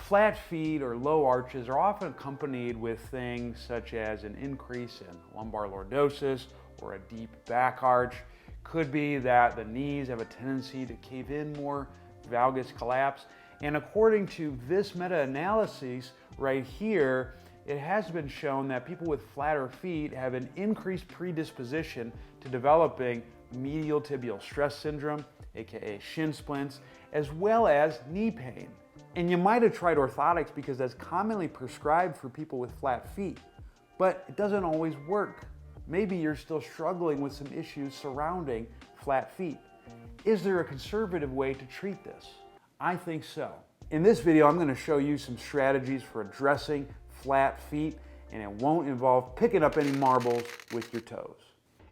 Flat feet or low arches are often accompanied with things such as an increase in lumbar lordosis or a deep back arch. Could be that the knees have a tendency to cave in more, valgus collapse. And according to this meta-analysis right here, it has been shown that people with flatter feet have an increased predisposition to developing medial tibial stress syndrome, aka shin splints, as well as knee pain. And you might have tried orthotics because that's commonly prescribed for people with flat feet, but it doesn't always work. Maybe you're still struggling with some issues surrounding flat feet. Is there a conservative way to treat this? I think so. In this video, I'm going to show you some strategies for addressing flat feet, and it won't involve picking up any marbles with your toes.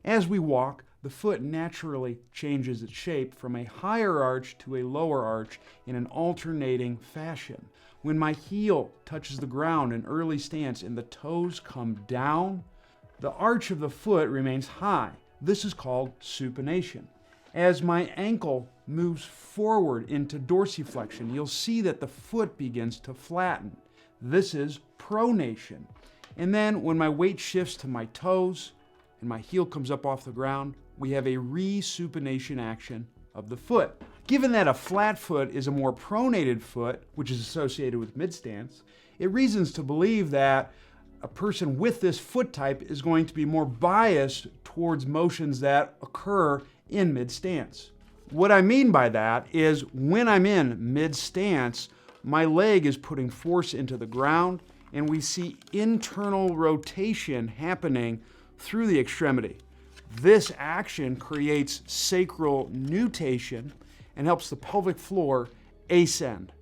As we walk, the foot naturally changes its shape from a higher arch to a lower arch in an alternating fashion. When my heel touches the ground in early stance and the toes come down, the arch of the foot remains high. This is called supination. As my ankle moves forward into dorsiflexion, you'll see that the foot begins to flatten. This is pronation. And then when my weight shifts to my toes and my heel comes up off the ground, we have a resupination action of the foot. Given that a flat foot is a more pronated foot, which is associated with mid-stance, it reasons to believe that a person with this foot type is going to be more biased towards motions that occur in mid-stance. What I mean by that is when I'm in mid-stance, my leg is putting force into the ground and we see internal rotation happening through the extremity. This action creates sacral nutation and helps the pelvic floor ascend.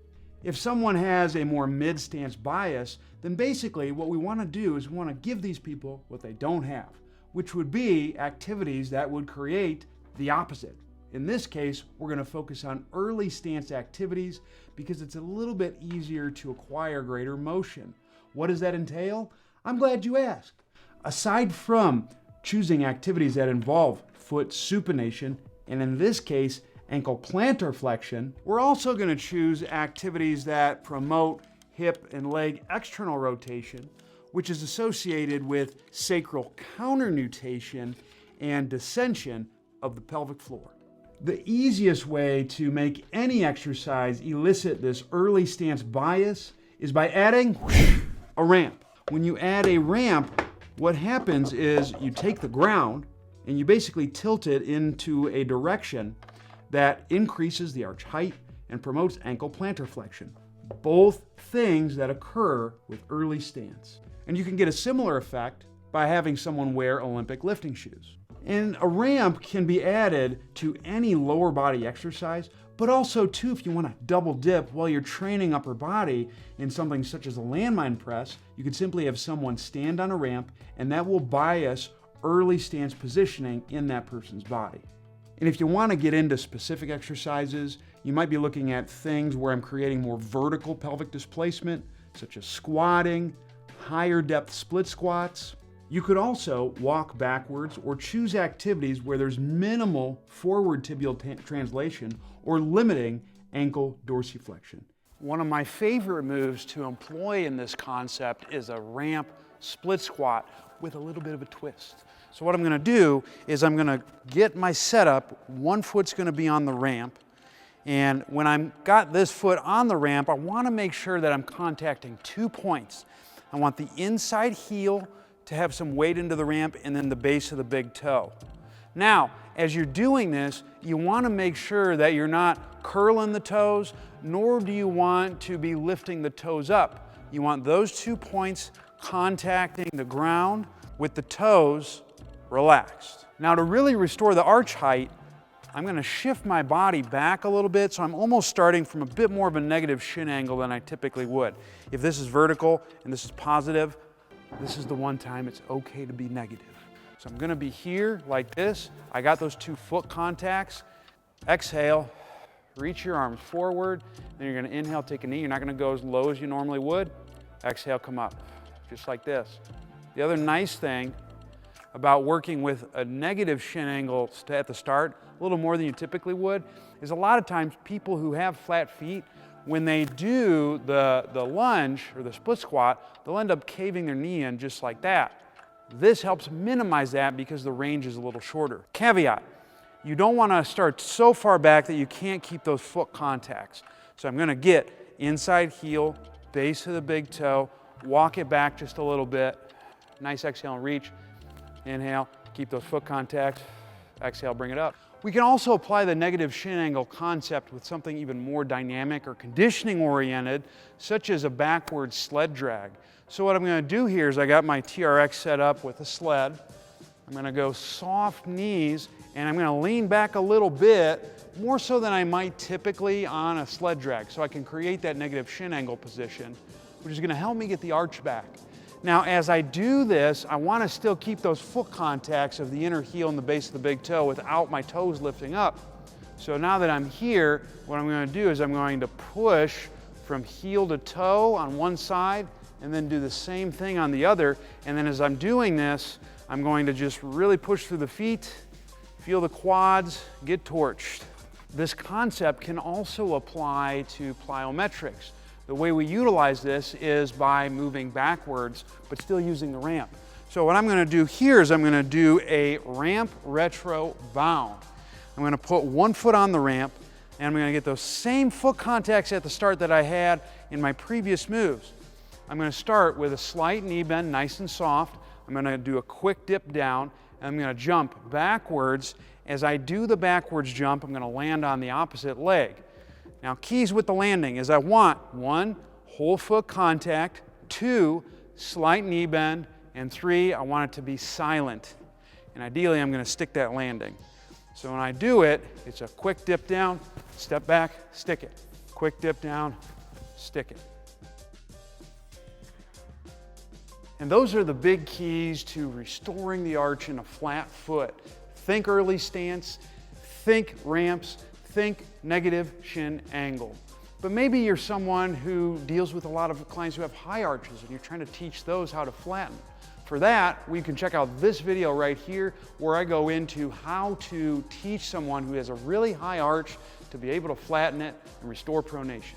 If someone has a more mid-stance bias, then basically what we want to do is we want to give these people what they don't have, which would be activities that would create the opposite. In this case, we're going to focus on early stance activities because it's a little bit easier to acquire greater motion. What does that entail? I'm glad you asked. Aside from choosing activities that involve foot supination, and in this case, ankle plantar flexion, we're also going to choose activities that promote hip and leg external rotation, which is associated with sacral counternutation and descension of the pelvic floor. The easiest way to make any exercise elicit this early stance bias is by adding a ramp. When you add a ramp, what happens is you take the ground and you basically tilt it into a direction that increases the arch height and promotes ankle plantar flexion. Both things that occur with early stance. And you can get a similar effect by having someone wear Olympic lifting shoes. And a ramp can be added to any lower body exercise, but also too if you want to double dip while you're training upper body in something such as a landmine press, you could simply have someone stand on a ramp and that will bias early stance positioning in that person's body. And if you want to get into specific exercises, you might be looking at things where I'm creating more vertical pelvic displacement, such as squatting, higher depth split squats. You could also walk backwards or choose activities where there's minimal forward tibial translation or limiting ankle dorsiflexion. One of my favorite moves to employ in this concept is a ramp split squat with a little bit of a twist. So what I'm going to do is I'm going to get my setup. One foot's going to be on the ramp. And when I've got this foot on the ramp, I want to make sure that I'm contacting 2 points. I want the inside heel to have some weight into the ramp and then the base of the big toe. Now, as you're doing this, you want to make sure that you're not curling the toes, nor do you want to be lifting the toes up. You want those 2 points contacting the ground with the toes relaxed. Now, to really restore the arch height, I'm going to shift my body back a little bit, so I'm almost starting from a bit more of a negative shin angle than I typically would. If this is vertical and this is positive, this is the one time it's okay to be negative. So I'm going to be here like this. I got those 2 foot contacts. Exhale, reach your arms forward. Then you're going to inhale, take a knee. You're not going to go as low as you normally would. Exhale, come up, just like this. The other nice thing about working with a negative shin angle at the start, a little more than you typically would, is a lot of times people who have flat feet when they do the lunge or the split squat, they'll end up caving their knee in just like that. This helps minimize that because the range is a little shorter. Caveat, you don't want to start so far back that you can't keep those foot contacts. So I'm going to get inside heel, base of the big toe, walk it back just a little bit. Nice exhale and reach. Inhale, keep those foot contacts. Exhale, bring it up. We can also apply the negative shin angle concept with something even more dynamic or conditioning oriented, such as a backward sled drag. So what I'm going to do here is I got my TRX set up with a sled. I'm going to go soft knees and I'm going to lean back a little bit, more so than I might typically on a sled drag, so I can create that negative shin angle position, which is going to help me get the arch back. Now, as I do this, I want to still keep those foot contacts of the inner heel and the base of the big toe without my toes lifting up. So now that I'm here, what I'm going to do is I'm going to push from heel to toe on one side and then do the same thing on the other. And then as I'm doing this, I'm going to just really push through the feet, feel the quads, get torched. This concept can also apply to plyometrics. The way we utilize this is by moving backwards, but still using the ramp. So what I'm going to do here is I'm going to do a ramp retro bound. I'm going to put one foot on the ramp, and I'm going to get those same foot contacts at the start that I had in my previous moves. I'm going to start with a slight knee bend, nice and soft. I'm going to do a quick dip down, and I'm going to jump backwards. As I do the backwards jump, I'm going to land on the opposite leg. Now, keys with the landing is I want 1, whole foot contact, 2, slight knee bend, and 3, I want it to be silent. And ideally, I'm going to stick that landing. So when I do it, it's a quick dip down, step back, stick it. Quick dip down, stick it. And those are the big keys to restoring the arch in a flat foot. Think early stance, think ramps, think negative shin angle. But maybe you're someone who deals with a lot of clients who have high arches and you're trying to teach those how to flatten. For that, we can check out this video right here where I go into how to teach someone who has a really high arch to be able to flatten it and restore pronation.